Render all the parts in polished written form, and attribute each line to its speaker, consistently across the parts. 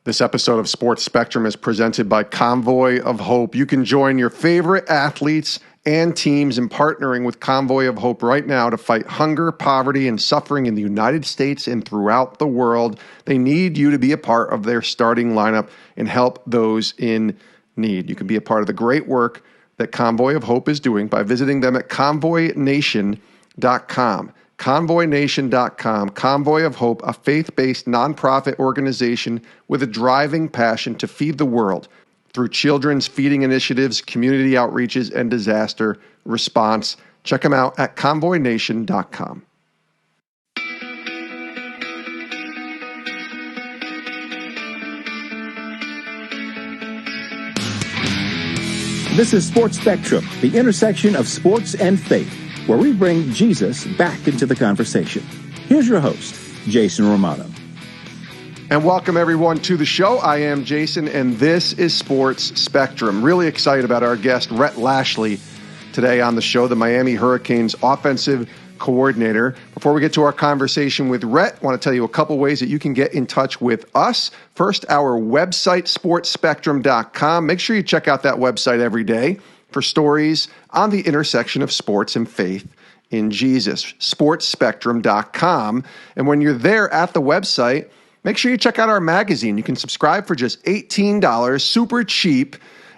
Speaker 1: This episode of Sports Spectrum is presented by Convoy of Hope. You can join your favorite athletes and teams in partnering with Convoy of Hope right now to fight hunger, poverty, and suffering in the United States and throughout the world. They need you to be a part of their starting lineup and help those in need. You can be a part of the great work that Convoy of Hope is doing by visiting them at convoynation.com. convoynation.com. Convoy of Hope, a faith-based nonprofit organization with a driving passion to feed the world through children's feeding initiatives, community outreaches, and disaster response. Check them out at convoynation.com.
Speaker 2: This is Sports Spectrum, the intersection of sports and faith, where we bring Jesus back into the conversation. Here's your host, Jason Romano.
Speaker 1: And welcome everyone to the show. I am Jason, and this is Sports Spectrum. Really excited about our guest, Rhett Lashlee, today on the show, the Miami Hurricanes offensive coordinator. Before we get to our conversation with Rhett, I want to tell you a couple ways that you can get in touch with us. First, our website, sportspectrum.com. Make sure you check out that website every day for stories on the intersection of sports and faith in Jesus, sportspectrum.com. And when you're there at the website, make sure you check out our magazine. You can subscribe for just $18, super cheap,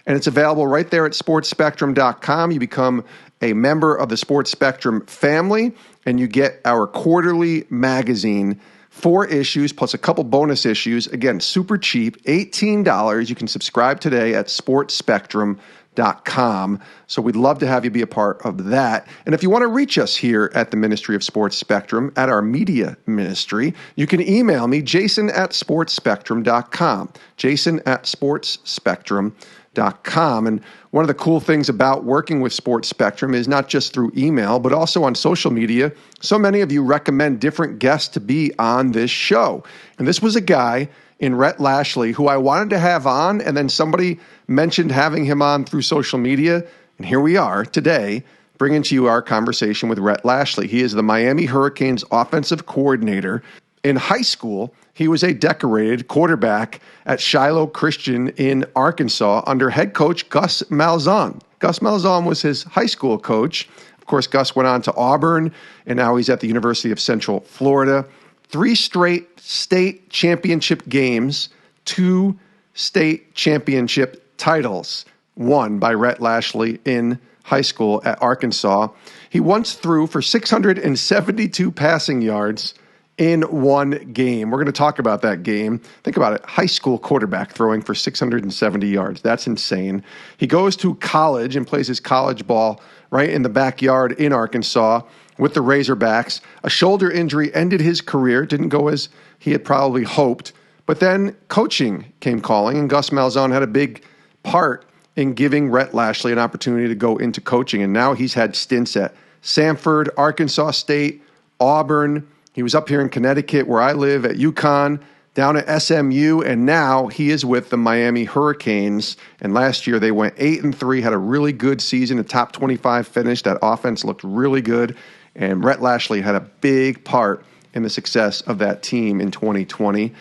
Speaker 1: and it's available right there at sportspectrum.com. You become a member of the Sports Spectrum family, and you get our quarterly magazine, 4 issues plus a couple bonus issues. Again, super cheap, $18. You can subscribe today at sportspectrum.com. So we'd love to have you be a part of that. And if you want to reach us here at the Ministry of Sports Spectrum, at our media ministry, you can email me, jason@sportspectrum.com, jason@sportspectrum.com. And one of the cool things about working with Sports Spectrum is not just through email, but also on social media. So many of you recommend different guests to be on this show. And this was a guy in Rhett Lashlee, who I wanted to have on, and then somebody mentioned having him on through social media, and here we are today, bringing to you our conversation with Rhett Lashlee. He is the Miami Hurricanes offensive coordinator. In high school, he was a decorated quarterback at Shiloh Christian in Arkansas under head coach Gus Malzahn. Gus Malzahn was his high school coach. Of course, Gus went on to Auburn, and now he's at the University of Central Florida. 3 straight state championship games, 2 state championship titles won by Rhett Lashlee in high school at Arkansas. He once threw for 672 passing yards in one game. We're going to talk about that game. Think about it. High school quarterback throwing for 670 yards. That's insane. He goes to college and plays his college ball right in the backyard in Arkansas with the Razorbacks. A shoulder injury ended his career. Didn't go as he had probably hoped. But then coaching came calling, and Gus Malzahn had a big part in giving Rhett Lashlee an opportunity to go into coaching. And now he's had stints at Samford, Arkansas State, Auburn. He was up here in Connecticut where I live at UCONN, down at SMU, and now he is with the Miami Hurricanes. And last year they went 8-3, had a really good season, a top 25 finish. That offense looked really good. And Rhett Lashlee had a big part in the success of that team in 2020.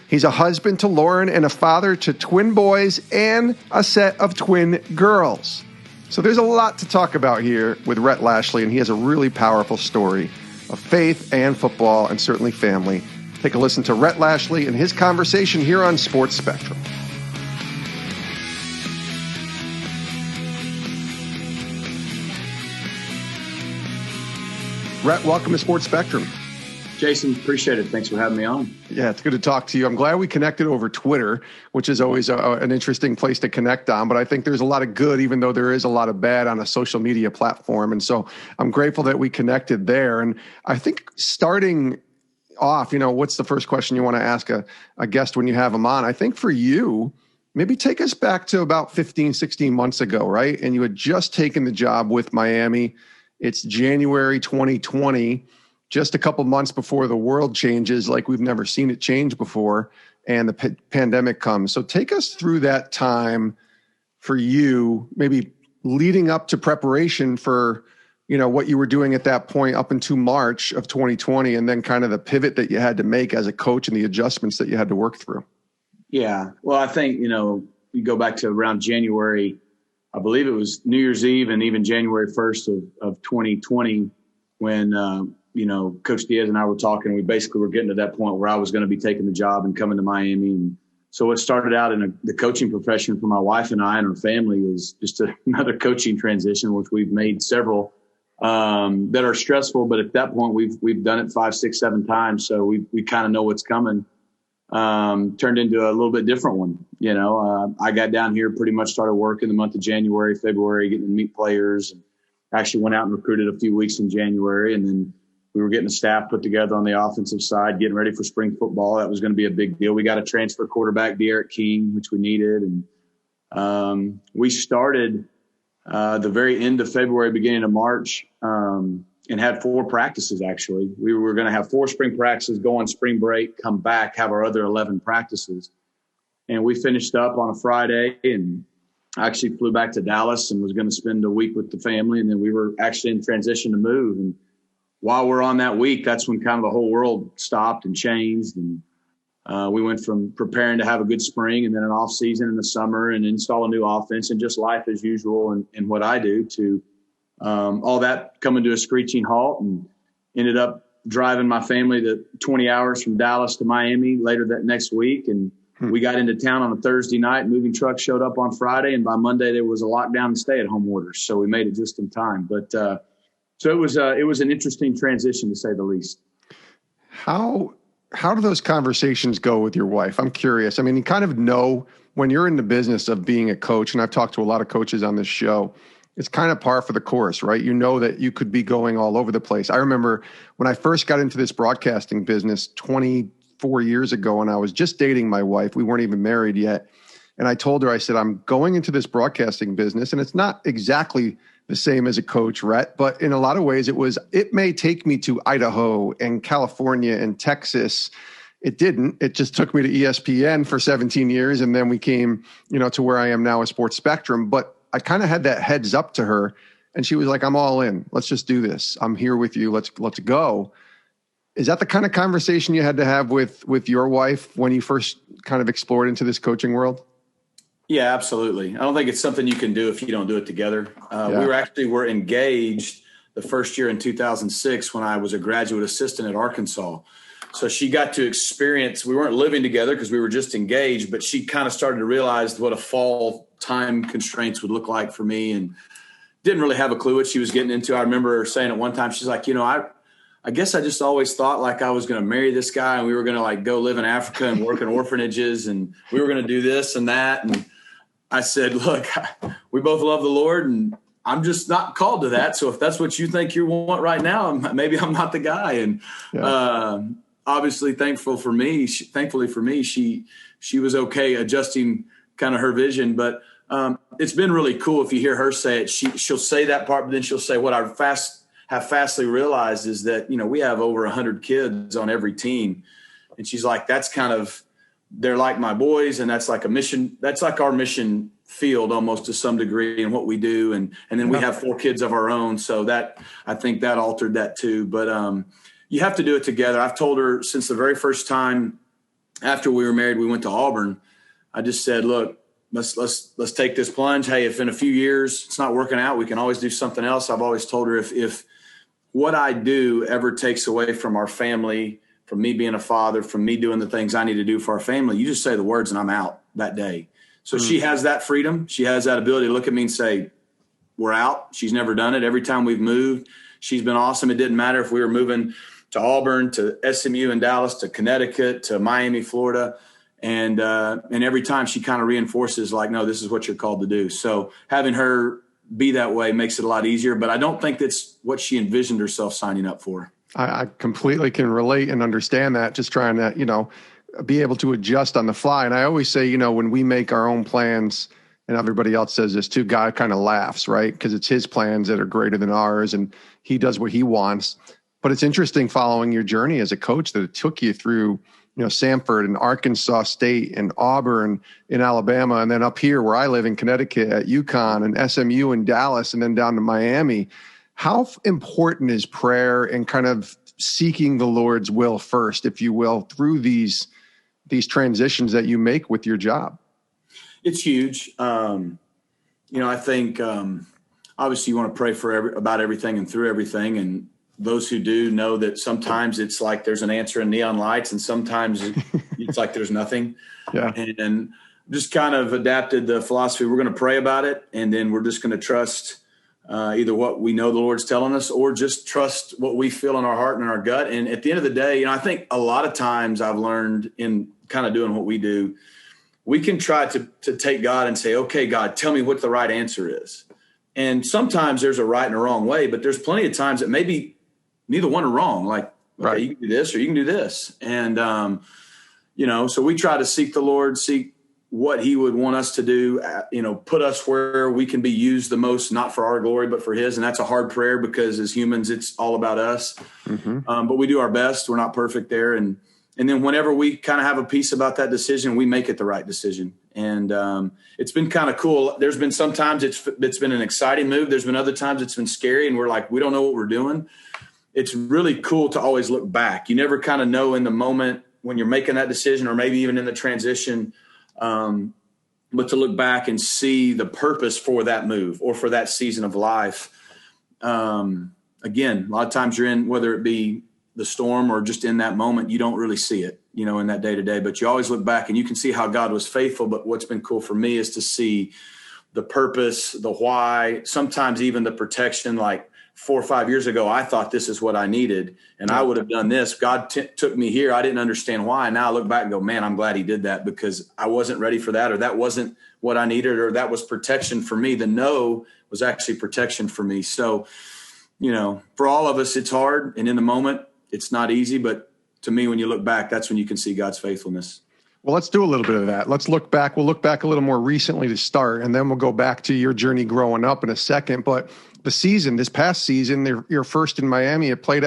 Speaker 1: He's a husband to Lauren and a father to twin boys and a set of twin girls. So there's a lot to talk about here with Rhett Lashlee, and he has a really powerful story of faith and football and certainly family. Take a listen to Rhett Lashlee and his conversation here on Sports Spectrum. Rhett, welcome to Sports Spectrum.
Speaker 3: Jason, appreciate it. Thanks for having me on.
Speaker 1: Yeah, it's good to talk to you. I'm glad we connected over Twitter, which is always an interesting place to connect on. But I think there's a lot of good, even though there is a lot of bad on a social media platform. And so I'm grateful that we connected there. And I think starting off, what's the first question you want to ask a guest when you have them on? I think for you, maybe take us back to about 15, 16 months ago, right? And you had just taken the job with Miami. It's January 2020. Just a couple months before the world changes like we've never seen it change before, and the pandemic comes. So take us through that time for you, maybe leading up to preparation for, what you were doing at that point up into March of 2020, and then kind of the pivot that you had to make as a coach and the adjustments that you had to work through.
Speaker 3: Yeah. Well, I think, you go back to around January, I believe it was New Year's Eve and even January 1st of 2020 when, Coach Diaz and I were talking. We basically were getting to that point where I was going to be taking the job and coming to Miami. And so it started out in the coaching profession for my wife and I and our family is just another coaching transition, which we've made several that are stressful. But at that point, we've done it 5, 6, 7 times. So we kind of know what's coming. Turned into a little bit different one. I got down here, pretty much started work in the month of January, February, getting to meet players. And actually went out and recruited a few weeks in January. And then we were getting a staff put together on the offensive side, getting ready for spring football. That was going to be a big deal. We got a transfer quarterback, De'Aaron King, which we needed. And we started the very end of February, beginning of March, and had 4 practices, actually. We were going to have 4 spring practices, go on spring break, come back, have our other 11 practices. And we finished up on a Friday and I actually flew back to Dallas and was going to spend a week with the family. And then we were actually in transition to move. And while we're on that week, that's when kind of the whole world stopped and changed. And we went from preparing to have a good spring and then an off season in the summer and install a new offense and just life as usual and what I do to all that coming to a screeching halt, and ended up driving my family to 20 hours from Dallas to Miami later that next week. And we got into town on a Thursday night. Moving trucks showed up on Friday, and by Monday there was a lockdown and stay-at-home orders. So we made it just in time. But so it was an interesting transition, to say the least.
Speaker 1: How do those conversations go with your wife? I'm curious. I mean, you kind of know when you're in the business of being a coach, and I've talked to a lot of coaches on this show, it's kind of par for the course, right? You know that you could be going all over the place. I remember when I first got into this broadcasting business 24 years ago, and I was just dating my wife. We weren't even married yet. And I told her, I said, I'm going into this broadcasting business, and it's not exactly the same as a coach, Rhett, but in a lot of ways it may take me to Idaho and California and Texas. It didn't. It just took me to ESPN for 17 years. And then we came, to where I am now at Sports Spectrum. But I kind of had that heads up to her, and she was like, I'm all in. Let's just do this. I'm here with you. Let's go. Is that the kind of conversation you had to have with your wife when you first kind of explored into this coaching world?
Speaker 3: Yeah, absolutely. I don't think it's something you can do if you don't do it together. We were engaged the first year in 2006 when I was a graduate assistant at Arkansas. So she got to experience, we weren't living together because we were just engaged, but she kind of started to realize what a fall time constraints would look like for me and didn't really have a clue what she was getting into. I remember her saying at one time, she's like, I guess I just always thought like I was going to marry this guy and we were going to like go live in Africa and work in orphanages and we were going to do this and that. And I said, look, we both love the Lord and I'm just not called to that. So if that's what you think you want right now, maybe I'm not the guy. And obviously thankfully for me, she was okay adjusting kind of her vision. But it's been really cool if you hear her say it. She'll say that part, but then she'll say what I have fastly realized is that, we have over 100 kids on every team. And she's like, that's kind of, they're like my boys. And that's like a mission. That's like our mission field almost to some degree in what we do. And then we have 4 kids of our own. So that, I think that altered that too. But you have to do it together. I've told her since the very first time after we were married, we went to Auburn. I just said, look, let's take this plunge. Hey, if in a few years it's not working out, we can always do something else. I've always told her if what I do ever takes away from our family, from me being a father, from me doing the things I need to do for our family, you just say the words and I'm out that day. So she has that freedom. She has that ability to look at me and say, we're out. She's never done it. Every time we've moved, she's been awesome. It didn't matter if we were moving to Auburn, to SMU in Dallas, to Connecticut, to Miami, Florida. And every time she kind of reinforces like, no, this is what you're called to do. So having her be that way makes it a lot easier, but I don't think that's what she envisioned herself signing up for.
Speaker 1: I completely can relate and understand that, just trying to, be able to adjust on the fly. And I always say, when we make our own plans, and everybody else says this too, God kind of laughs, right? Because it's his plans that are greater than ours and he does what he wants. But it's interesting following your journey as a coach that it took you through, Samford and Arkansas State and Auburn in Alabama, and then up here where I live in Connecticut at UCONN and SMU in Dallas, and then down to Miami. How important is prayer and kind of seeking the Lord's will first, if you will, through these these transitions that you make with your job?
Speaker 3: It's huge. I think obviously you want to pray about everything and through everything. And those who do know that sometimes it's like there's an answer in neon lights, and sometimes it's like there's nothing.
Speaker 1: Yeah.
Speaker 3: And just kind of adapted the philosophy. We're going to pray about it, and then we're just going to trust either what we know the Lord's telling us, or just trust what we feel in our heart and in our gut. And at the end of the day, I think a lot of times I've learned in kind of doing what we do, we can try to take God and say, okay, God, tell me what the right answer is. And sometimes there's a right and a wrong way, but there's plenty of times that maybe neither one are wrong. Like, okay,
Speaker 1: right,
Speaker 3: you can do this or you can do this. And, so we try to seek the Lord, seek what he would want us to do, put us where we can be used the most, not for our glory, but for his. And that's a hard prayer because as humans, it's all about us.
Speaker 1: Mm-hmm.
Speaker 3: But we do our best. We're not perfect there. And then whenever we kind of have a piece about that decision, we make it the right decision. And it's been kind of cool. There's been sometimes it's been an exciting move. There's been other times it's been scary and we're like, we don't know what we're doing. It's really cool to always look back. You never kind of know in the moment when you're making that decision, or maybe even in the transition, but to look back and see the purpose for that move or for that season of life. Again, a lot of times you're in, whether it be the storm or just in that moment, you don't really see it, in that day to day, but you always look back and you can see how God was faithful. But what's been cool for me is to see the purpose, the why, sometimes even the protection. Like 4 or 5 years ago, I thought this is what I needed and I would have done this. God took me here. I didn't understand why. And now I look back and go, man, I'm glad he did that because I wasn't ready for that, or that wasn't what I needed, or that was protection for me. The no was actually protection for me. So, for all of us, it's hard. And in the moment, it's not easy. But to me, when you look back, that's when you can see God's faithfulness.
Speaker 1: Well, let's do a little bit of that. Let's look back. We'll look back a little more recently to start, and then we'll go back to your journey growing up in a second. But this past season, your first in Miami, it played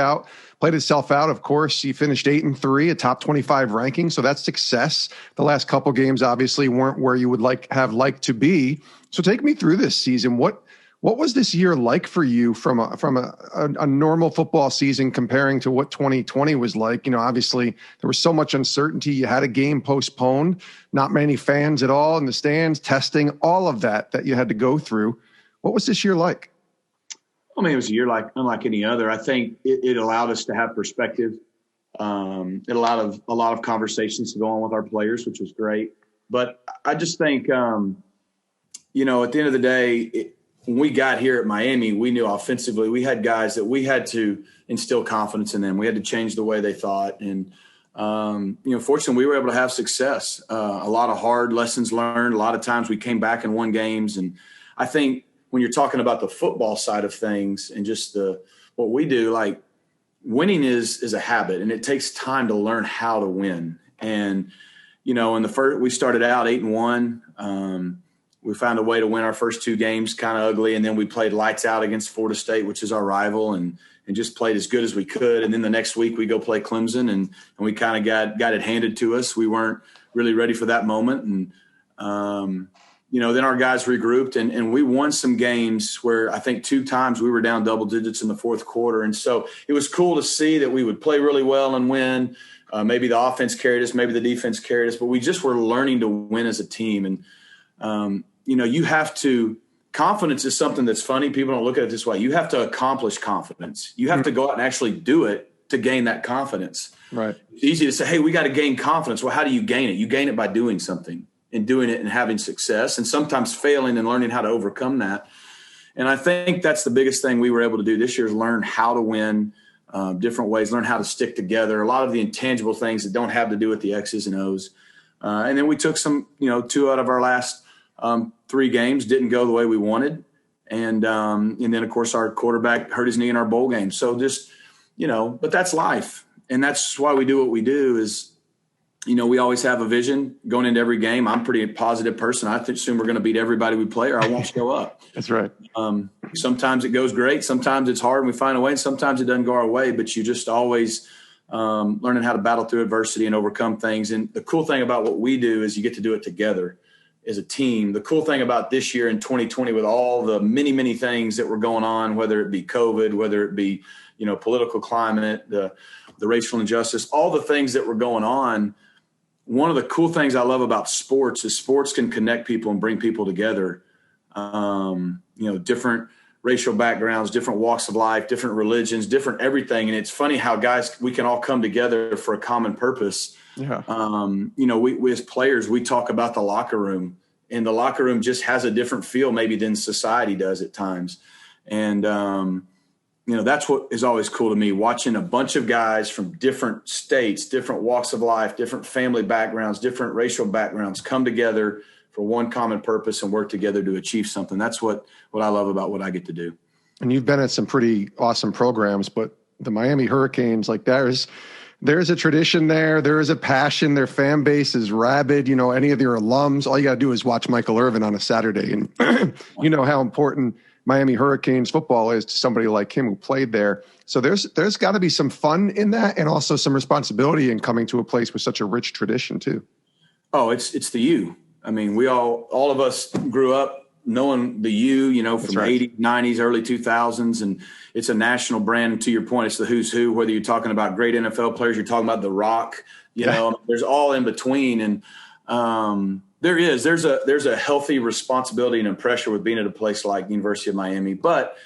Speaker 1: itself out. Of course, you finished 8-3, a top 25 ranking. So that's success. The last couple games obviously weren't where you would have liked to be. So take me through this season. What was this year like for you from a normal football season comparing to what 2020 was like? Obviously there was so much uncertainty. You had a game postponed, not many fans at all in the stands, testing, all of that you had to go through. What was this year like?
Speaker 3: I mean, it was a year unlike any other. I think it allowed us to have perspective. It allowed a lot of conversations to go on with our players, which was great. But I just think, at the end of the day, when we got here at Miami, we knew offensively we had guys that we had to instill confidence in them. We had to change the way they thought. And, fortunately, we were able to have success. A lot of hard lessons learned. A lot of times we came back and won games. And I think when you're talking about the football side of things and just what we do, like winning is a habit, and it takes time to learn how to win. And, in the first, we started out 8-1. We found a way to win our first 2 games kind of ugly. And then we played lights out against Florida State, which is our rival, and just played as good as we could. And then the next week we go play Clemson and we kind of got it handed to us. We weren't really ready for that moment. And, then our guys regrouped and we won some games where I think 2 times we were down double digits in the fourth quarter. And so it was cool to see that we would play really well and win. Maybe the offense carried us, maybe the defense carried us, but we just were learning to win as a team. And, you have to – confidence is something that's funny. People don't look at it this way. You have to accomplish confidence. You have to go out and actually do it to gain that confidence.
Speaker 1: Right.
Speaker 3: It's easy to say, hey, we got to gain confidence. Well, how do you gain it? You gain it by doing something and doing it and having success and sometimes failing and learning how to overcome that. And I think that's the biggest thing we were able to do this year is learn how to win different ways, learn how to stick together, a lot of the intangible things that don't have to do with the X's and O's. And then we took some, 2 out of our last 3 games didn't go the way we wanted. And then, of course, our quarterback hurt his knee in our bowl game. So just, but that's life. And that's why we do what we do is, we always have a vision going into every game. I'm a pretty positive person. I assume we're going to beat everybody we play or I won't show up.
Speaker 1: That's right.
Speaker 3: Sometimes it goes great. Sometimes it's hard and we find a way. And sometimes it doesn't go our way, but you just always learning how to battle through adversity and overcome things. And the cool thing about what we do is you get to do it together as a team. The cool thing about this year in 2020 with all the many, many things that were going on, whether it be COVID, whether it be, political climate, the racial injustice, all the things that were going on, one of the cool things I love about sports is sports can connect people and bring people together. Different racial backgrounds, different walks of life, different religions, different everything. And it's funny how guys, we can all come together for a common purpose.
Speaker 1: Yeah.
Speaker 3: We as players, we talk about the locker room, and the locker room just has a different feel maybe than society does at times. And, that's what is always cool to me, watching a bunch of guys from different states, different walks of life, different family backgrounds, different racial backgrounds come together for one common purpose and work together to achieve something. That's what I love about what I get to do.
Speaker 1: And you've been at some pretty awesome programs, but the Miami Hurricanes, like there's a tradition there. There is a passion. Their fan base is rabid. Any of your alums, all you got to do is watch Michael Irvin on a Saturday. And you know how important Miami Hurricanes football is to somebody like him who played there. So there's got to be some fun in that, and also some responsibility in coming to a place with such a rich tradition too.
Speaker 3: Oh, it's the U. I mean, we all of us grew up knowing the U, from the 80s, 90s, early 2000s, and it's a national brand. And to your point, it's the who's who, whether you're talking about great NFL players, you're talking about The Rock, there's all in between. And there's a healthy responsibility and pressure with being at a place like University of Miami. But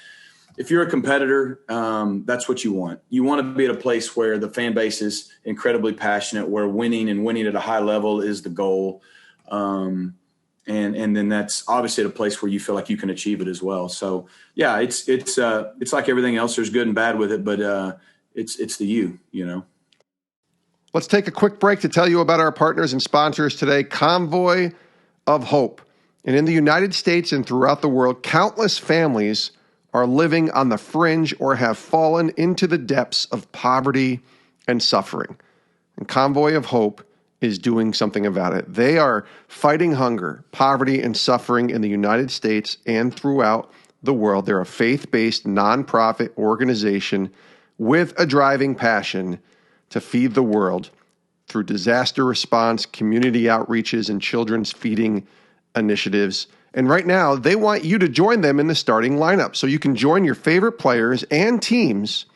Speaker 3: if you're a competitor, that's what you want. You want to be at a place where the fan base is incredibly passionate, where winning at a high level is the goal. And then that's obviously at a place where you feel like you can achieve it as well. So yeah, it's like everything else. There's good and bad with it, but it's the U.
Speaker 1: Let's take a quick break to tell you about our partners and sponsors today, Convoy of Hope. And in the United States and throughout the world, countless families are living on the fringe or have fallen into the depths of poverty and suffering. And Convoy of Hope is doing something about it. They are fighting hunger, poverty, and suffering in the United States and throughout the world. They're a faith-based nonprofit organization with a driving passion to feed the world through disaster response, community outreaches, and children's feeding initiatives. And right now, they want you to join them in the starting lineup. So you can join your favorite players and teams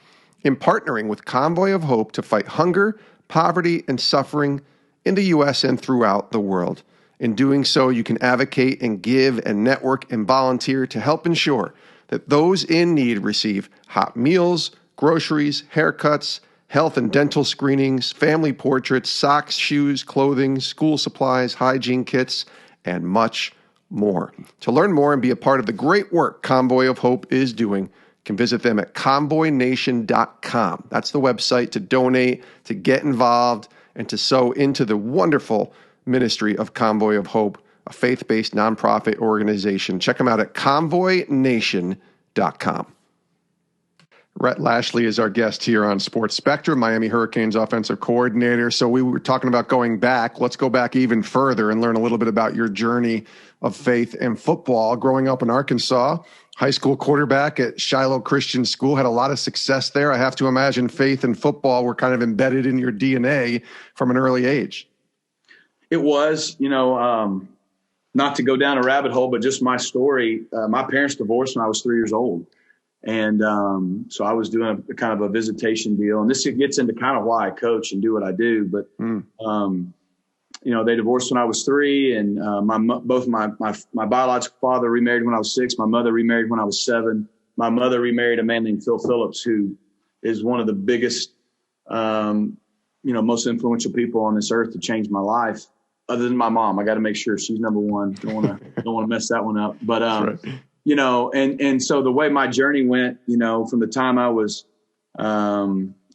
Speaker 1: in partnering with Convoy of Hope to fight hunger, poverty, and suffering in the U.S. and throughout the world. In doing so, you can advocate and give and network and volunteer to help ensure that those in need receive hot meals, groceries, haircuts, health and dental screenings, family portraits, socks, shoes, clothing, school supplies, hygiene kits, and much more. To learn more and be a part of the great work Convoy of Hope is doing, you can visit them at convoynation.com. That's the website to donate, to get involved, and to sow into the wonderful ministry of Convoy of Hope, a faith-based nonprofit organization. Check them out at convoynation.com. Rhett Lashlee is our guest here on Sports Spectrum, Miami Hurricanes offensive coordinator. So we were talking about going back. Let's go back even further and learn a little bit about your journey of faith and football. Growing up in Arkansas, high school quarterback at Shiloh Christian School, had a lot of success there. I have to imagine faith and football were kind of embedded in your DNA from an early age.
Speaker 3: It was, not to go down a rabbit hole, but just my story. My parents divorced when I was 3 years old. And so I was doing a kind of a visitation deal. And this gets into kind of why I coach and do what I do. But, they divorced when I was 3. And both my biological father remarried when I was 6. My mother remarried when I was 7. My mother remarried a man named Phil Phillips, who is one of the biggest, most influential people on this earth to change my life. Other than my mom, I got to make sure she's number one. Don't want to mess that one up. But right. And so the way my journey went, from the time I was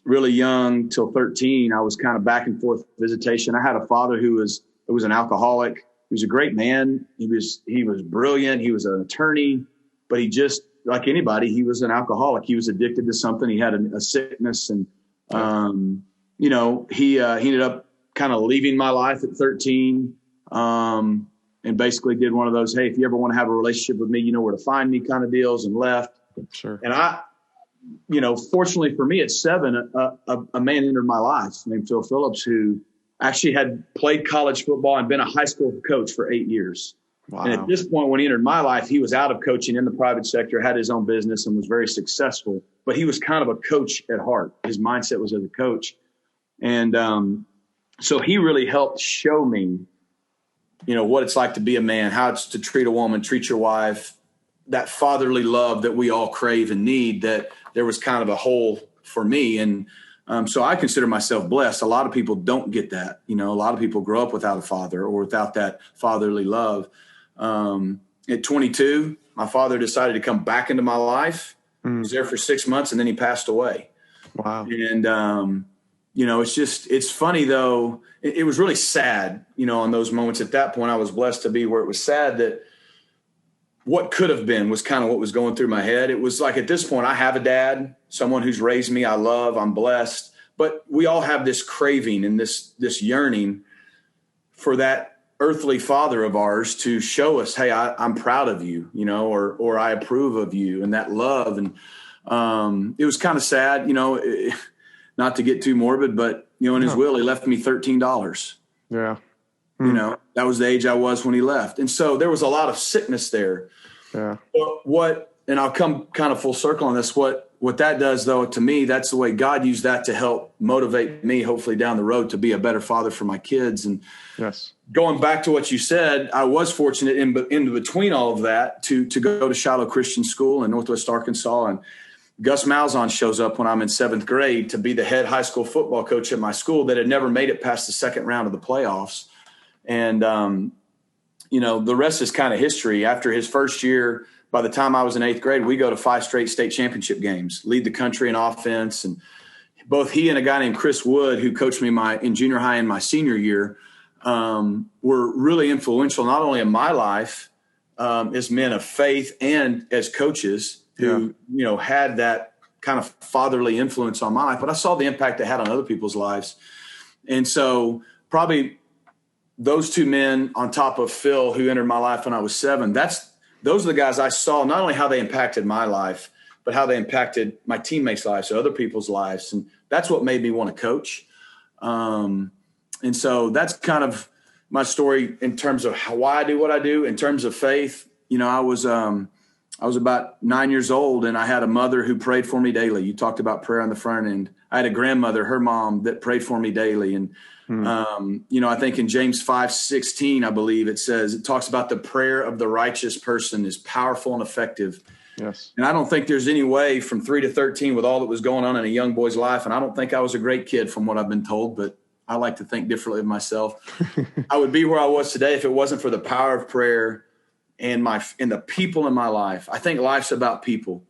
Speaker 3: really young till 13, I was kind of back and forth visitation. I had a father who was an alcoholic. He was a great man. He was brilliant. He was an attorney, but he just, like anybody, he was an alcoholic. He was addicted to something. He had a sickness, and he ended up kind of leaving my life at 13. And basically did one of those, hey, if you ever want to have a relationship with me, you know where to find me kind of deals, and left.
Speaker 1: Sure.
Speaker 3: And I, fortunately for me at 7, a man entered my life named Phil Phillips, who actually had played college football and been a high school coach for 8 years.
Speaker 1: Wow.
Speaker 3: And at this point, when he entered my life, he was out of coaching in the private sector, had his own business, and was very successful. But he was kind of a coach at heart. His mindset was as a coach. And So he really helped show me, what it's like to be a man, how it's to treat a woman, treat your wife, that fatherly love that we all crave and need, that there was kind of a hole for me. And so I consider myself blessed. A lot of people don't get that. A lot of people grow up without a father or without that fatherly love. At 22, my father decided to come back into my life. He was there for 6 months and then he passed away.
Speaker 1: Wow.
Speaker 3: And, it's funny though. It was really sad, on those moments. At that point, I was blessed to be where it was sad that what could have been was kind of what was going through my head. It was like, at this point, I have a dad, someone who's raised me. I love, I'm blessed, but we all have this craving and this yearning for that earthly father of ours to show us, hey, I'm proud of you, or I approve of you, and that love. And it was kind of sad, not to get too morbid, but, in his will, he left me $13.
Speaker 1: Yeah.
Speaker 3: That was the age I was when he left. And so there was a lot of sickness there.
Speaker 1: Yeah.
Speaker 3: And I'll come kind of full circle on this. What that does, though, to me, that's the way God used that to help motivate me, hopefully down the road, to be a better father for my kids. And
Speaker 1: yes,
Speaker 3: going back to what you said, I was fortunate in between all of that to go to Shiloh Christian School in Northwest Arkansas. And Gus Malzahn shows up when I'm in 7th grade to be the head high school football coach at my school that had never made it past the second round of the playoffs. And, the rest is kind of history. After his first year, by the time I was in 8th grade, we go to 5 straight state championship games, lead the country in offense. And both he and a guy named Chris Wood, who coached me in junior high in my senior year, were really influential, not only in my life as men of faith and as coaches who, had that kind of fatherly influence on my life, but I saw the impact it had on other people's lives. And so probably those two men on top of Phil, who entered my life when I was 7, those are the guys I saw, not only how they impacted my life, but how they impacted my teammates' lives, so other people's lives. And that's what made me want to coach. And so that's kind of my story in terms of why I do what I do. In terms of faith, I was about 9 years old, and I had a mother who prayed for me daily. You talked about prayer on the front end. I had a grandmother, her mom, that prayed for me daily. And, I think in James 5:16, I believe it talks about the prayer of the righteous person is powerful and effective.
Speaker 1: Yes.
Speaker 3: And I don't think there's any way from 3 to 13 with all that was going on in a young boy's life. And I don't think I was a great kid from what I've been told, but I like to think differently of myself. I would be where I was today if it wasn't for the power of prayer and the people in my life. I think life's about people.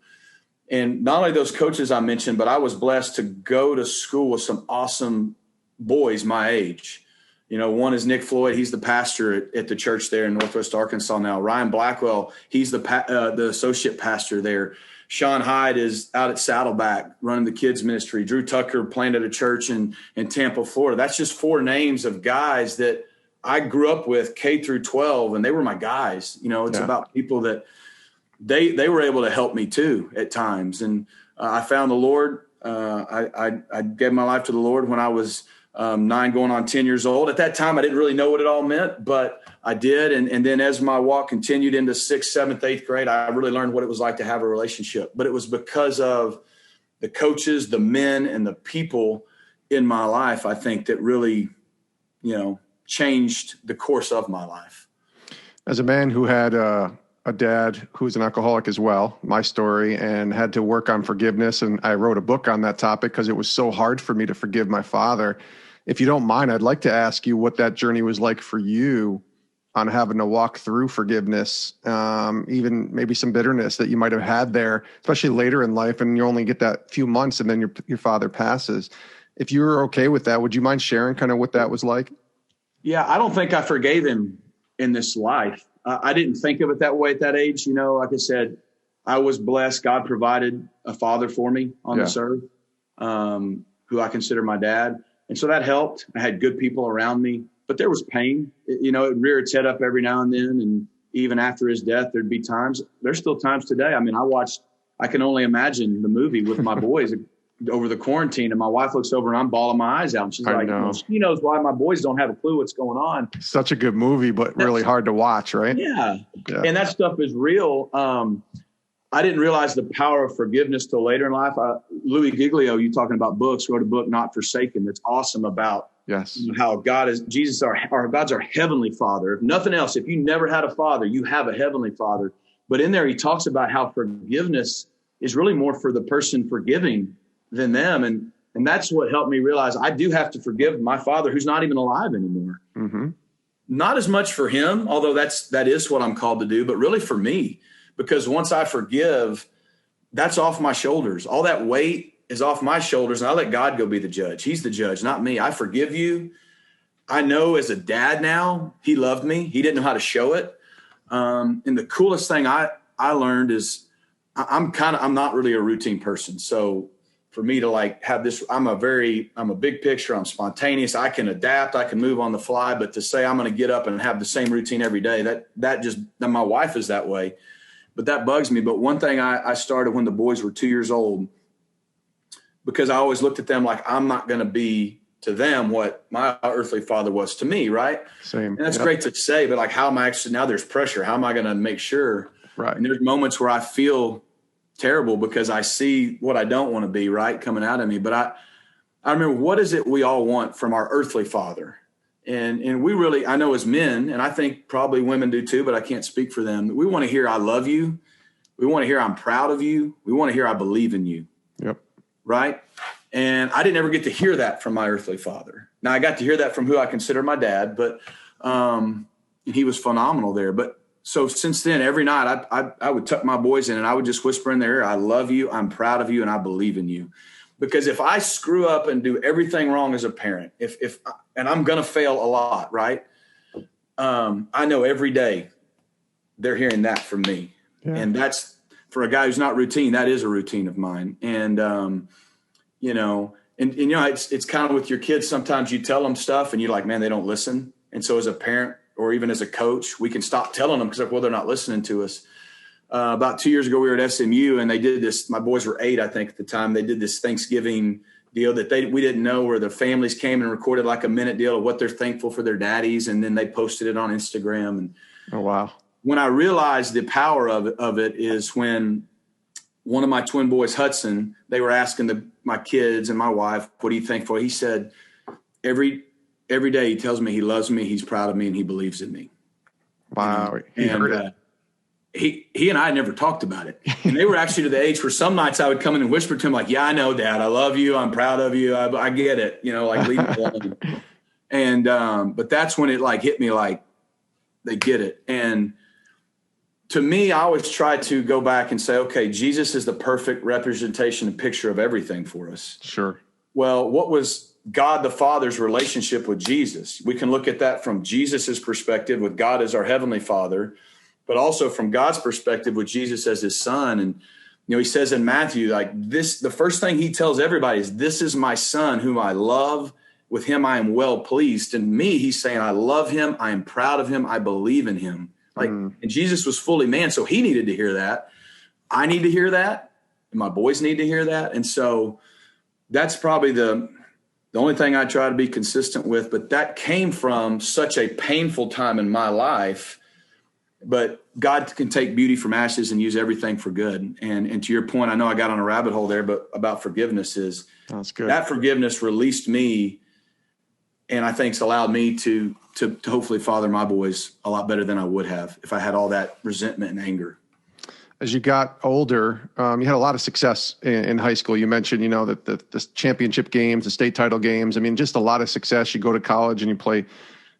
Speaker 3: And not only those coaches I mentioned, but I was blessed to go to school with some awesome boys my age. One is Nick Floyd. He's the pastor at the church there in Northwest Arkansas now. Ryan Blackwell, he's the associate pastor there. Sean Hyde is out at Saddleback running the kids ministry. Drew Tucker planted a church in Tampa, Florida. That's just 4 names of guys that I grew up with K through 12, and they were my guys. It's about people that they were able to help me too at times. And I found the Lord. I gave my life to the Lord when I was 9 going on 10 years old. At that time, I didn't really know what it all meant, but I did. And then as my walk continued into 6th, 7th, 8th grade, I really learned what it was like to have a relationship. But it was because of the coaches, the men, and the people in my life, I think, that really, changed the course of my life.
Speaker 1: As a man who had a dad who was an alcoholic as well, my story, and had to work on forgiveness, and I wrote a book on that topic because it was so hard for me to forgive my father. If you don't mind, I'd like to ask you what that journey was like for you on having to walk through forgiveness, even maybe some bitterness that you might have had there, especially later in life, and you only get that few months and then your father passes. If you were okay with that, would you mind sharing kind of what that was like?
Speaker 3: Yeah, I don't think I forgave him in this life. I didn't think of it that way at that age. Like I said, I was blessed. God provided a father for me on this earth, who I consider my dad. And so that helped. I had good people around me, but there was pain. It reared its head up every now and then. And even after his death, there'd be times. There's still times today. I mean, I can only imagine the movie with my boys over the quarantine, and my wife looks over and I'm bawling my eyes out. And she's like, she knows why my boys don't have a clue what's going on.
Speaker 1: Such a good movie, but really hard to watch, right?
Speaker 3: Yeah. And that stuff is real. I didn't realize the power of forgiveness till later in life. Louis Giglio, you talking about books, wrote a book, Not Forsaken, that's awesome about
Speaker 1: Yes.
Speaker 3: How God's our heavenly Father. If nothing else, if you never had a father, you have a heavenly Father. But in there, he talks about how forgiveness is really more for the person forgiving than them. And that's what helped me realize I do have to forgive my father who's not even alive anymore.
Speaker 1: Mm-hmm.
Speaker 3: Not as much for him, although that is what I'm called to do, but really for me, because once I forgive, that's off my shoulders. All that weight is off my shoulders, and I let God go be the judge. He's the judge, not me. I forgive you. I know as a dad now, he loved me. He didn't know how to show it. And the coolest thing I learned is I'm not really a routine person. So for me to like have this, I'm a big picture. I'm spontaneous. I can adapt. I can move on the fly. But to say I'm going to get up and have the same routine every day, that my wife is that way. But that bugs me. But one thing I started when the boys were 2 years old, because I always looked at them like I'm not going to be to them what my earthly father was to me, right?
Speaker 1: Same.
Speaker 3: And that's great to say, but like how am I actually, now there's pressure. How am I going to make sure?
Speaker 1: Right.
Speaker 3: And there's moments where I feel terrible because I see what I don't want to be, right, coming out of me. But I remember, what is it we all want from our earthly father? And we really, I know as men, and I think probably women do too, but I can't speak for them. We want to hear I love you. We want to hear I'm proud of you. We want to hear I believe in you.
Speaker 1: Yep.
Speaker 3: Right. And I didn't ever get to hear that from my earthly father. Now I got to hear that from who I consider my dad, but and he was phenomenal there. But so since then, every night I would tuck my boys in and I would just whisper in their ear, I love you, I'm proud of you, and I believe in you. Because if I screw up and do everything wrong as a parent, and I'm going to fail a lot, right? I know every day they're hearing that from me. Yeah. And that's, for a guy who's not routine, that is a routine of mine. And, it's kind of with your kids. Sometimes you tell them stuff and you're like, man, they don't listen. And so as a parent or even as a coach, we can stop telling them because they're not listening to us. About 2 years ago, we were at SMU and they did this. My boys were 8, I think, at the time. They did this Thanksgiving deal that we didn't know, where the families came and recorded like a minute deal of what they're thankful for their daddies. And then they posted it on Instagram. And
Speaker 1: oh, wow.
Speaker 3: When I realized the power of it is when one of my twin boys, Hudson, they were asking my kids and my wife, what do you think for? He said, every day he tells me he loves me, he's proud of me, and he believes in me.
Speaker 1: Wow.
Speaker 3: He and I never talked about it. And they were actually to the age where some nights I would come in and whisper to him like, yeah, I know, Dad, I love you. I'm proud of you. I get it. Like leave me alone. And, but that's when it like hit me like they get it. And to me, I always try to go back and say, okay, Jesus is the perfect representation and picture of everything for us.
Speaker 1: Sure.
Speaker 3: Well, what was God the Father's relationship with Jesus? We can look at that from Jesus's perspective with God as our heavenly Father, but also from God's perspective with Jesus as his son. And, he says in Matthew, like this, the first thing he tells everybody is, this is my son whom I love. With him, I am well pleased. And me, he's saying, I love him. I am proud of him. I believe in him. And Jesus was fully man. So he needed to hear that. I need to hear that. And my boys need to hear that. And so that's probably the only thing I try to be consistent with. But that came from such a painful time in my life. But God can take beauty from ashes and use everything for good. And to your point, I know I got on a rabbit hole there, but about forgiveness is
Speaker 1: that's good. That
Speaker 3: forgiveness released me. And I think it's allowed me to hopefully father my boys a lot better than I would have if I had all that resentment and anger.
Speaker 1: As you got older, you had a lot of success in high school. You mentioned, that the championship games, the state title games. I mean, just a lot of success. You go to college and you play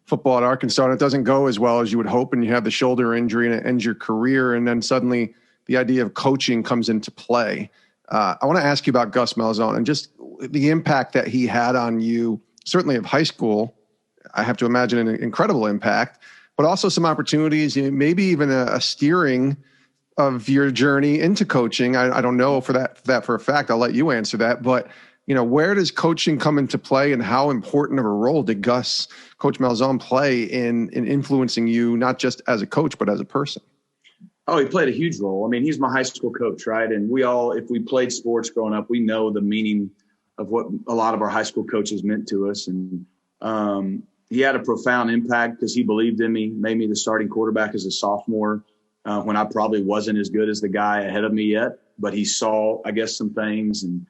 Speaker 1: football at Arkansas, and it doesn't go as well as you would hope, and you have the shoulder injury and it ends your career. And then suddenly the idea of coaching comes into play. I want to ask you about Gus Malzahn and just the impact that he had on you, certainly of high school. I have to imagine an incredible impact, but also some opportunities, maybe even a steering of your journey into coaching. I don't know for that for a fact. I'll let you answer that. But, where does coaching come into play, and how important of a role did Coach Malzahn play in influencing you, not just as a coach, but as a person?
Speaker 3: Oh, he played a huge role. I mean, he's my high school coach, right? And we all, if we played sports growing up, we know the meaning of what a lot of our high school coaches meant to us. And he had a profound impact because he believed in me, made me the starting quarterback as a sophomore when I probably wasn't as good as the guy ahead of me yet. But he saw, I guess, some things. And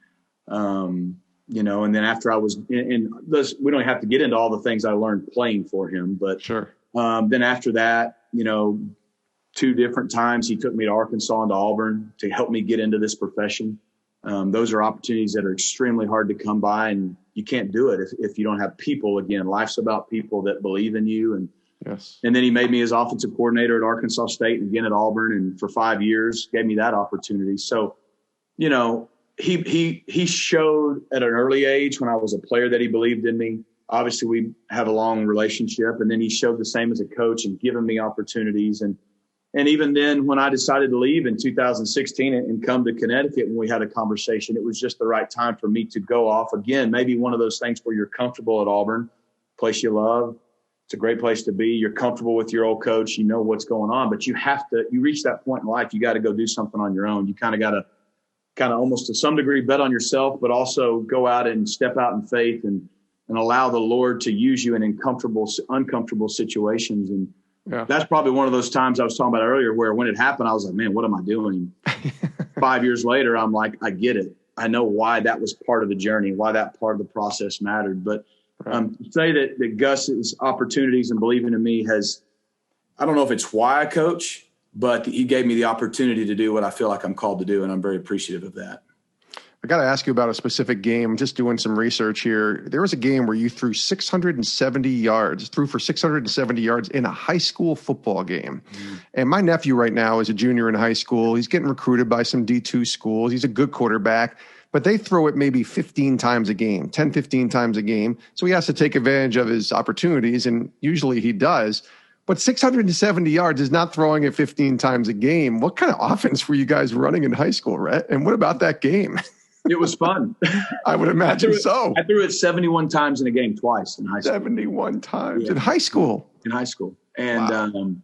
Speaker 3: and then after I was in this, we don't have to get into all the things I learned playing for him, but
Speaker 1: sure.
Speaker 3: Then after that, 2 different times he took me to Arkansas and to Auburn to help me get into this profession. Those are opportunities that are extremely hard to come by, and you can't do it if you don't have people. Again, life's about people that believe in you. And
Speaker 1: yes. And
Speaker 3: then he made me his offensive coordinator at Arkansas State and again at Auburn, and for 5 years gave me that opportunity. So, he showed at an early age when I was a player that he believed in me. Obviously, we had a long relationship, and then he showed the same as a coach and given me opportunities. And even then, when I decided to leave in 2016 and come to Connecticut, when we had a conversation, it was just the right time for me to go off again. Maybe one of those things where you're comfortable at Auburn, place you love. It's a great place to be. You're comfortable with your old coach. You know what's going on, but you reach that point in life. You got to go do something on your own. You kind of got to almost to some degree bet on yourself, but also go out and step out in faith and allow the Lord to use you in uncomfortable situations. And that's probably one of those times I was talking about earlier where when it happened, I was like, man, what am I doing? 5 years later, I'm like, I get it. I know why that was part of the journey, why that part of the process mattered. But to say that Gus's opportunities and believing in me I don't know if it's why I coach, but he gave me the opportunity to do what I feel like I'm called to do, and I'm very appreciative of that.
Speaker 1: I got to ask you about a specific game. I'm just doing some research here. There was a game where you threw for 670 yards in a high school football game. Mm. And my nephew right now is a junior in high school. He's getting recruited by some D2 schools. He's a good quarterback, but they throw it maybe 15 times a game, 10, 15 times a game. So he has to take advantage of his opportunities, and usually he does. But 670 yards is not throwing it 15 times a game. What kind of offense were you guys running in high school, Rhett? And what about that game?
Speaker 3: It was fun.
Speaker 1: I would imagine so.
Speaker 3: I threw it 71 times in a game twice in high school.
Speaker 1: 71 times in high school?
Speaker 3: In high school. And,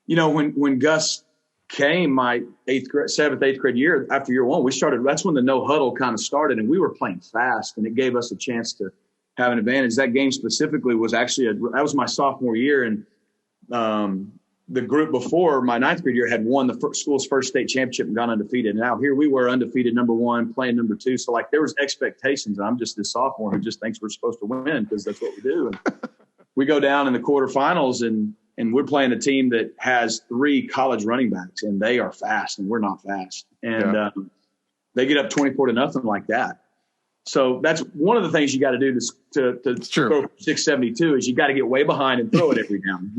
Speaker 3: when Gus came my 7th, 8th grade year, after year one, that's when the no huddle kind of started, and we were playing fast, and it gave us a chance to have an advantage. That game specifically was actually that was my sophomore year, and the group before my 9th grade year had won the school's first state championship and gone undefeated. And now here we were undefeated, number 1, playing number 2. So there was expectations. And I'm just this sophomore who just thinks we're supposed to win because that's what we do. And we go down in the quarterfinals and we're playing a team that has 3 college running backs, and they are fast and we're not fast. And they get up 24-0 like that. So that's one of the things you got to do to throw 672 is you got to get way behind and throw it every down,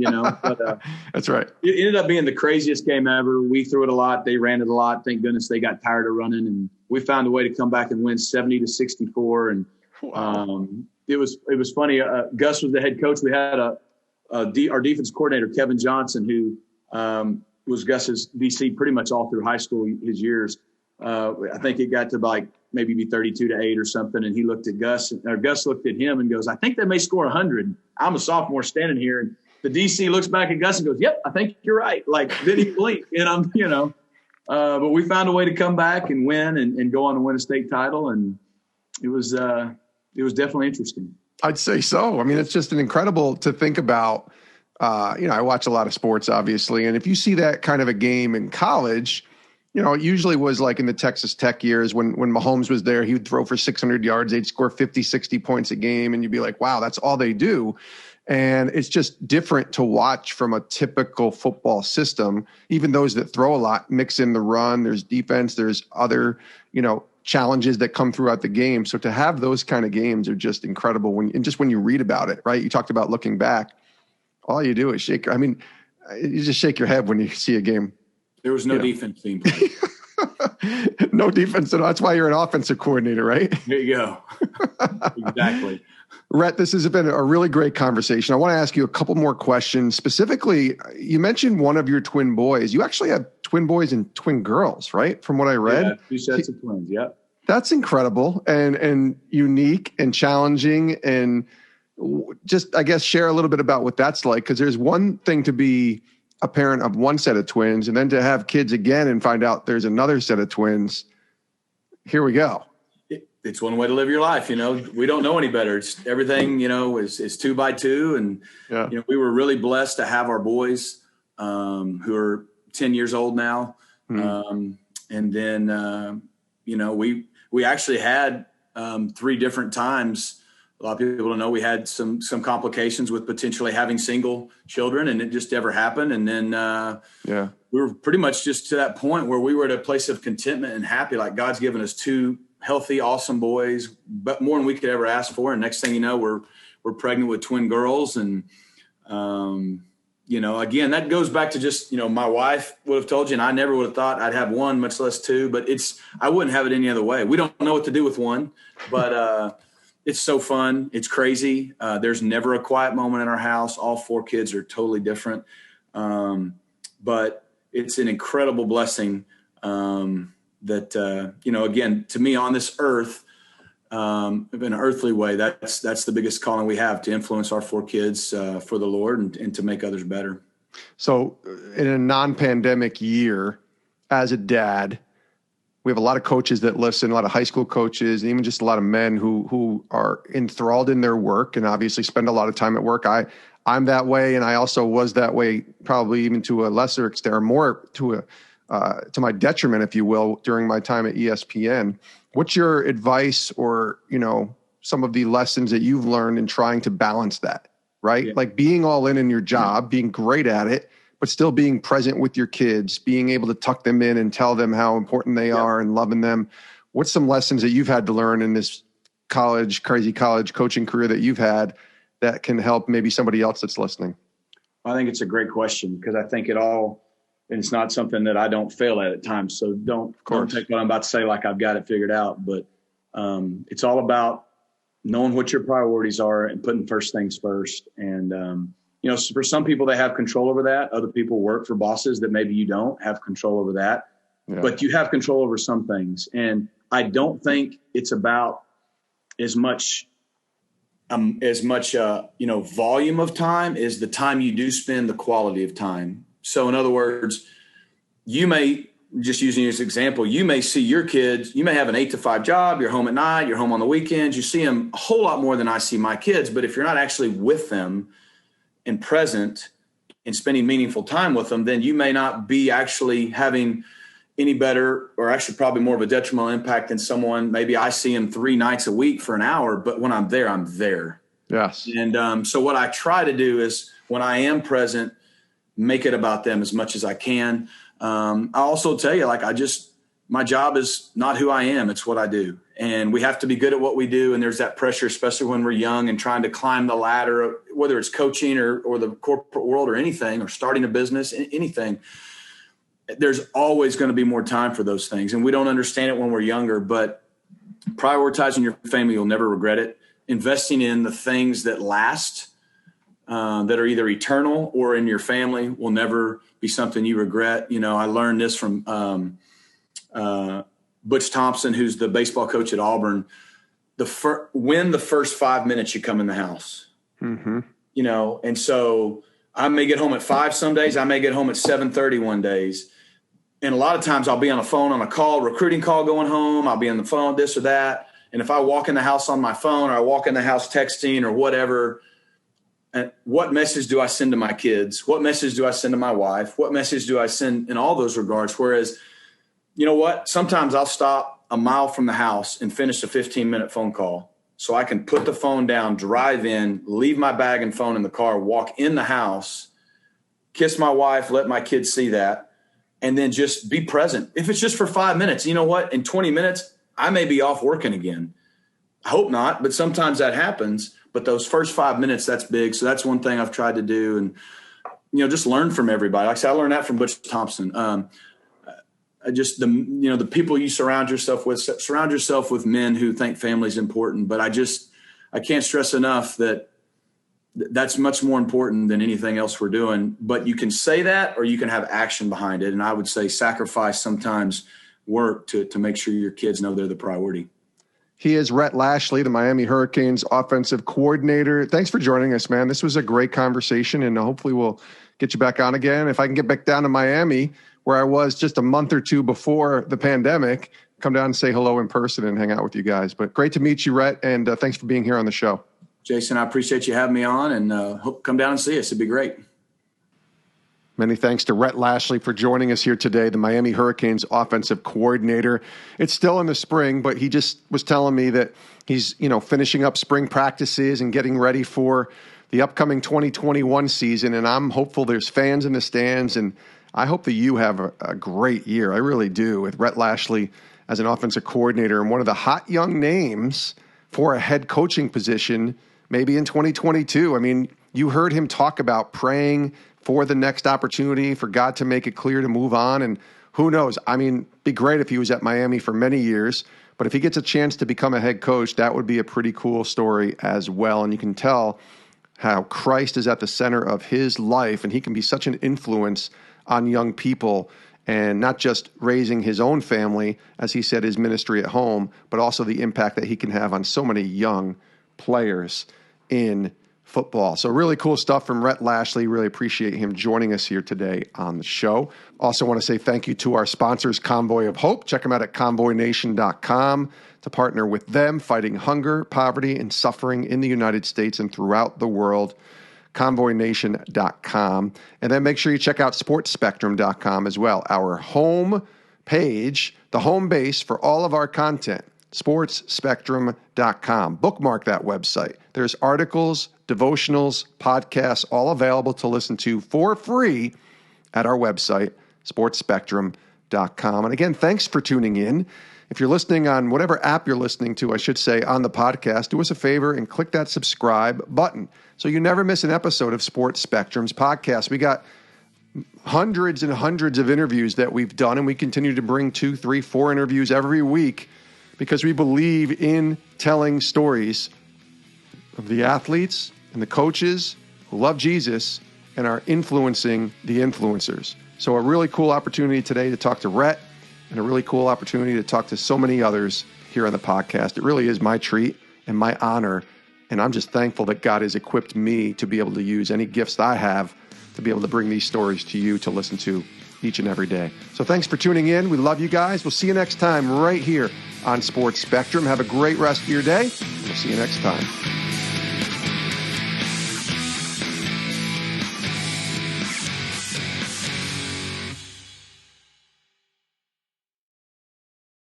Speaker 3: But,
Speaker 1: that's right.
Speaker 3: It ended up being the craziest game ever. We threw it a lot. They ran it a lot. Thank goodness they got tired of running, and we found a way to come back and win 70-64. And it was funny. Gus was the head coach. We had our defense coordinator, Kevin Johnson, who was Gus's DC pretty much all through high school, his years. I think it got to maybe be 32-8 or something. And he looked at Gus, or Gus looked at him and goes, I think they may score 100. I'm a sophomore standing here. And the DC looks back at Gus and goes, yep, I think you're right. Did he blink? And but we found a way to come back and win and go on to win a state title. And it was definitely interesting.
Speaker 1: I'd say so. I mean, it's just incredible to think about. I watch a lot of sports, obviously. And if you see that kind of a game in college, it usually was like in the Texas Tech years when Mahomes was there, he would throw for 600 yards. They'd score 50, 60 points a game. And you'd be like, wow, that's all they do. And it's just different to watch from a typical football system. Even those that throw a lot mix in the run. There's defense. There's other, challenges that come throughout the game. So to have those kind of games are just incredible. When you read about it, right? You talked about looking back. All you do is you just shake your head when you see a game.
Speaker 3: There was no defense being played.
Speaker 1: No defense at all. That's why you're an offensive coordinator, right?
Speaker 3: There you go. Exactly.
Speaker 1: Rhett, this has been a really great conversation. I want to ask you a couple more questions. Specifically, you mentioned one of your twin boys. You actually have twin boys and twin girls, right? From what I read.
Speaker 3: Yeah, 2 sets of twins, yep.
Speaker 1: That's incredible and unique and challenging. And just, I guess, share a little bit about what that's like. Because there's one thing to be a parent of one set of twins, and then to have kids again and find out there's another set of twins. Here we go.
Speaker 3: It's one way to live your life. We don't know any better. It's everything, is 2 by 2. And, we were really blessed to have our boys, who are 10 years old now. Mm-hmm. And then, we actually had 3 different times. A lot of people don't know we had some complications with potentially having single children, and it just never happened. And then we were pretty much just to that point where we were at a place of contentment and happy, like God's given us 2 healthy, awesome boys, but more than we could ever ask for. And next thing you know, we're pregnant with twin girls. And, again, that goes back to just, my wife would have told you, and I never would have thought I'd have 1, much less 2, but I wouldn't have it any other way. We don't know what to do with 1, but it's so fun. It's crazy. There's never a quiet moment in our house. All 4 kids are totally different. But it's an incredible blessing that, again, to me on this earth, in an earthly way, that's the biggest calling we have, to influence our 4 kids for the Lord and to make others better.
Speaker 1: So in a non-pandemic year, as a dad, we have a lot of coaches that listen, a lot of high school coaches, and even just a lot of men who are enthralled in their work and obviously spend a lot of time at work. I'm that way, and I also was that way, probably even to a lesser extent, or more to my detriment, if you will, during my time at ESPN. What's your advice, or some of the lessons that you've learned in trying to balance that, right? Yeah. Like being all in your job, being great at it, but still being present with your kids, being able to tuck them in and tell them how important they are and loving them. What's some lessons that you've had to learn in this crazy college coaching career that you've had that can help maybe somebody else that's listening?
Speaker 3: I think it's a great question, because I think and it's not something that I don't fail at times. So don't take what I'm about to say like I've got it figured out, but it's all about knowing what your priorities are and putting first things first. And, for some people, they have control over that. Other people work for bosses that maybe you don't have control over that, but you have control over some things. And I don't think it's about as much volume of time is the time you do spend, the quality of time. So in other words, you may, just using you as an example, you may see your kids, you may have an 8 to 5 job, you're home at night, you're home on the weekends, you see them a whole lot more than I see my kids. But if you're not actually with them and present and spending meaningful time with them, then you may not be actually having any better, or actually probably more of a detrimental impact than someone. Maybe I see them 3 nights a week for an hour, but when I'm there, I'm there.
Speaker 1: Yes.
Speaker 3: And so what I try to do is, when I am present, make it about them as much as I can. I also tell you, my job is not who I am. It's what I do. And we have to be good at what we do. And there's that pressure, especially when we're young and trying to climb the ladder, whether it's coaching or the corporate world or anything, or starting a business, anything. There's always going to be more time for those things. And we don't understand it when we're younger, but prioritizing your family, you'll never regret it. Investing in the things that last, that are either eternal or in your family, will never be something you regret. I learned this from Butch Thompson, who's the baseball coach at Auburn. Win the first 5 minutes you come in the house. Mm-hmm. And so I may get home at 5 some days. I may get home at 7:30 one days. And a lot of times I'll be on the phone on a call, recruiting call going home. I'll be on the phone, this or that. And if I walk in the house on my phone, or I walk in the house texting or whatever, what message do I send to my kids? What message do I send to my wife? What message do I send in all those regards? Whereas, you know what? Sometimes I'll stop a mile from the house and finish a 15-minute phone call so I can put the phone down, drive in, leave my bag and phone in the car, walk in the house, kiss my wife, let my kids see that, and then just be present. If it's just for 5 minutes, you know what? In 20 minutes, I may be off working again. I hope not, but sometimes that happens. But those first 5 minutes, that's big. So that's one thing I've tried to do. And, just learn from everybody. Like I said, I learned that from Butch Thompson. The people you surround yourself with men who think family is important. But I can't stress enough that that's much more important than anything else we're doing. But you can say that, or you can have action behind it. And I would say sacrifice sometimes work to make sure your kids know they're the priority.
Speaker 1: He is Rhett Lashlee, the Miami Hurricanes offensive coordinator. Thanks for joining us, man. This was a great conversation, and hopefully we'll get you back on again. If I can get back down to Miami, where I was just a month or two before the pandemic, come down and say hello in person and hang out with you guys. But great to meet you, Rhett, and thanks for being here on the show.
Speaker 3: Jason, I appreciate you having me on, and hope come down and see us. It'd be great.
Speaker 1: Many thanks to Rhett Lashlee for joining us here today, the Miami Hurricanes offensive coordinator. It's still in the spring, but he just was telling me that he's, finishing up spring practices and getting ready for the upcoming 2021 season. And I'm hopeful there's fans in the stands, and I hope that you have a great year. I really do, with Rhett Lashlee as an offensive coordinator and one of the hot young names for a head coaching position, maybe in 2022. I mean, you heard him talk about praying for the next opportunity, for God to make it clear to move on. And who knows? I mean, it'd be great if he was at Miami for many years, but if he gets a chance to become a head coach, that would be a pretty cool story as well. And you can tell how Christ is at the center of his life, and he can be such an influence on young people, and not just raising his own family, as he said, his ministry at home, but also the impact that he can have on so many young players in football. So really cool stuff from Rhett Lashlee. Really appreciate him joining us here today on the show. Also want to say thank you to our sponsors, Convoy of Hope. Check them out at convoynation.com to partner with them fighting hunger, poverty, and suffering in the United States and throughout the world. convoynation.com. And then make sure you check out sportspectrum.com as well, our home page, the home base for all of our content. sportspectrum.com. Bookmark that website. There's articles, devotionals, podcasts, all available to listen to for free at our website, sportspectrum.com. And again, thanks for tuning in. If you're listening on whatever app you're listening to, I should say, on the podcast, do us a favor and click that subscribe button so you never miss an episode of Sports Spectrum's podcast. We got hundreds and hundreds of interviews that we've done, and we continue to bring 2, 3, 4 interviews every week because we believe in telling stories of the athletes and the coaches who love Jesus and are influencing the influencers. So a really cool opportunity today to talk to Rhett, and a really cool opportunity to talk to so many others here on the podcast. It really is my treat and my honor, and I'm just thankful that God has equipped me to be able to use any gifts that I have to be able to bring these stories to you to listen to each and every day. So thanks for tuning in. We love you guys. We'll see you next time right here on Sports Spectrum. Have a great rest of your day. We'll see you next time.